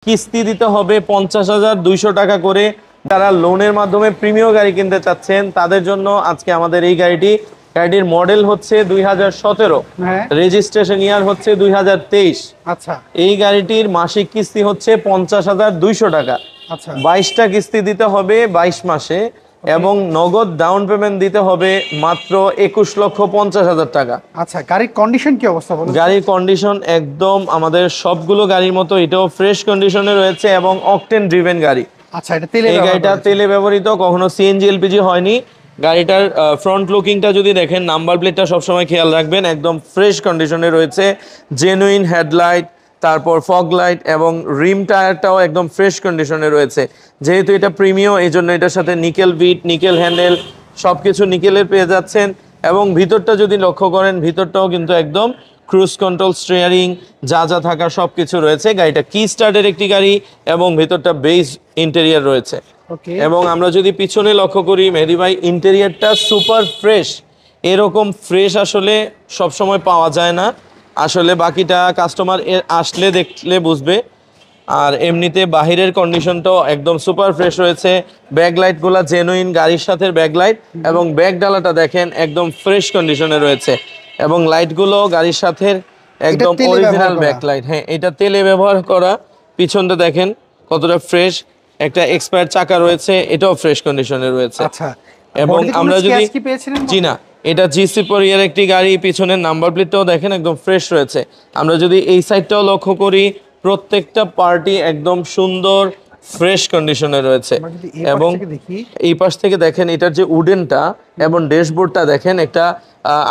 কিস্তি দিতে হবে 50,200 টাকা করে। যারা লোনের মাধ্যমে প্রিমিয়াম গাড়ি কিনতে চাচ্ছেন তাদের জন্য আজকে আমাদের এই গাড়িটির মডেল হচ্ছে 2017, রেজিস্ট্রেশন ইয়ার হচ্ছে 2023। আচ্ছা, এই গাড়িটির মাসিক কিস্তি হচ্ছে 50,200 টাকা। আচ্ছা, 22টা কিস্তি দিতে হবে 22 মাসে, এবং নগদ ডাউন পেমেন্ট দিতে হবে মাত্র 21,50,000 টাকা। আচ্ছা, গাড়ির কন্ডিশন কি অবস্থা বলুন? গাড়ির কন্ডিশন একদম আমাদের সবগুলো গাড়ির মতো এটাও ফ্রেশ কন্ডিশনে রয়েছে এবং অকটেন ড্রিভেন গাড়ি। আচ্ছা, এটা তেলে এই গাড়িটা তেলে ব্যবহৃত, কখনো সিএনজি এলপিজি হয়নি। গাড়িটার ফ্রন্ট লুকিংটা যদি দেখেন, নাম্বার প্লেটটা সবসময় খেয়াল রাখবেন, একদম ফ্রেশ কন্ডিশনে রয়েছে। জেনুইন হেডলাইট, তারপর ফগ লাইট এবং রিম টায়ারটাও একদম ফ্রেশ কন্ডিশনে রয়েছে। যেহেতু এটা প্রিমিয়াম, এই জন্য এটার সাথে নিকেল বিট, নিকেল হ্যান্ডেল সব কিছু নিকেলের পেয়ে যাচ্ছেন। এবং ভিতরটা যদি লক্ষ্য করেন, ভিতরটাও কিন্তু একদম ক্রুজ কন্ট্রোল, স্টিয়ারিং যা যা থাকা সব কিছু রয়েছে। গাড়িটা কি স্টার্টের একটি গাড়ি এবং ভিতরটা বেজ ইন্টেরিয়ার রয়েছে। এবং আমরা যদি পিছনে লক্ষ্য করি মেহেদী ভাই, ইন্টেরিয়ারটা সুপার ফ্রেশ। এরকম ফ্রেশ আসলে সবসময় পাওয়া যায় না, আসলে বাকিটা কাস্টমার আসলে দেখলে বুঝবে। আর এমনিতে বাহিরের কন্ডিশনটাও একদম সুপার ফ্রেশ রয়েছে। ব্যাকলাইটগুলো জেনুইন গাড়ির সাথে ব্যাকলাইট, এবং ব্যাক ডালাটা দেখেন একদম ফ্রেশ কন্ডিশনে রয়েছে। এবং লাইটগুলো গাড়ির সাথে একদম অরিজিনাল ব্যাকলাইট। হ্যাঁ, এটা তেলে ব্যবহার করা। পিছনটা দেখেন কতটা ফ্রেশ। একটা এক্সপায়ার চাকা রয়েছে, এটাও ফ্রেশ কন্ডিশনে রয়েছে। আচ্ছা, এবং আমরা যদি জি না, এটা জিসি পরিয়ার একটি গাড়ি, পিছনের নাম্বার প্লেটটাও দেখেন একদম ফ্রেশ রয়েছে। আমরা যদি এই সাইডটাও লক্ষ্য করি, প্রত্যেকটা পার্টি একদম সুন্দর ফ্রেশ কন্ডিশনে রয়েছে। এবং এই পাশ থেকে দেখেন এটার যে উডেনটা এবং ড্যাশবোর্ডটা দেখেন, একটা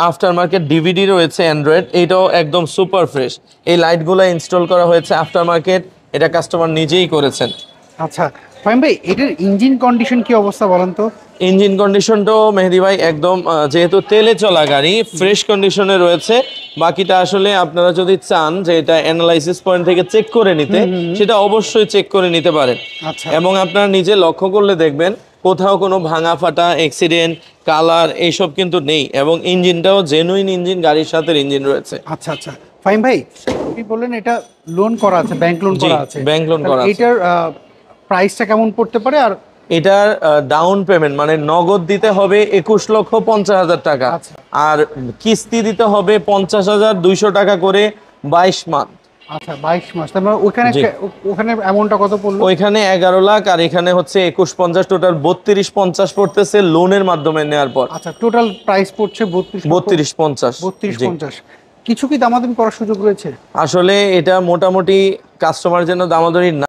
আফটার মার্কেট ডিভিডি রয়েছে অ্যান্ড্রয়েড, এটাও একদম সুপার ফ্রেশ। এই লাইটগুলো ইনস্টল করা হয়েছে আফটার মার্কেট, এটা কাস্টমার নিজেই করেছেন। আচ্ছা ফাহিম ভাই, এটার ইঞ্জিন কন্ডিশন কি অবস্থা বলেন তো? ইঞ্জিন কন্ডিশনটাও মেহেদী ভাই একদম, যেহেতু তেলে চলা গাড়ি, ফ্রেশ কন্ডিশনে রয়েছে। বাকিটা আসলে আপনারা যদি চান যে এটা অ্যানালাইসিস পয়েন্ট থেকে চেক করে নিতে, সেটা অবশ্যই চেক করে নিতে পারেন। এবং আপনারা নিজে লক্ষ্য করলে দেখবেন কোথাও কোনো ভাঙা ফাটা, অ্যাক্সিডেন্ট, কালার এইসব কিন্তু নেই। এবং ইঞ্জিনটাও জেনুইন ইঞ্জিন, গাড়ির সাথে ইঞ্জিন রয়েছে। আচ্ছা আচ্ছা ফাহিম ভাই, আপনি বললেন এটা লোন করা আছে, ব্যাংক লোন করা আছে। ব্যাংক লোন করা আছে। এটার প্রাইসটা কেমন পড়তে পারে? আর এটার ডাউন পেমেন্ট মানে নগদ দিতে হবে 21,50,000 টাকা, আর কিস্তি দিতে হবে 50,200 টাকা করে 22 মাস। আচ্ছা, 22 মাস। তার মানে ওখানে অ্যামাউন্টটা কত পড়লো? ওইখানে 11 লাখ, আর এখানে হচ্ছে 21,50, টোটাল 32,50 পড়তেছে লোনের মাধ্যমে নেওয়ার পর। আচ্ছা, টোটাল প্রাইস পড়ছে 32,50। 32,50। কিছু কি দামাদামি করার সুযোগ রয়েছে? আসলে এটা মোটামুটি কাস্টমার যেন দামাদামি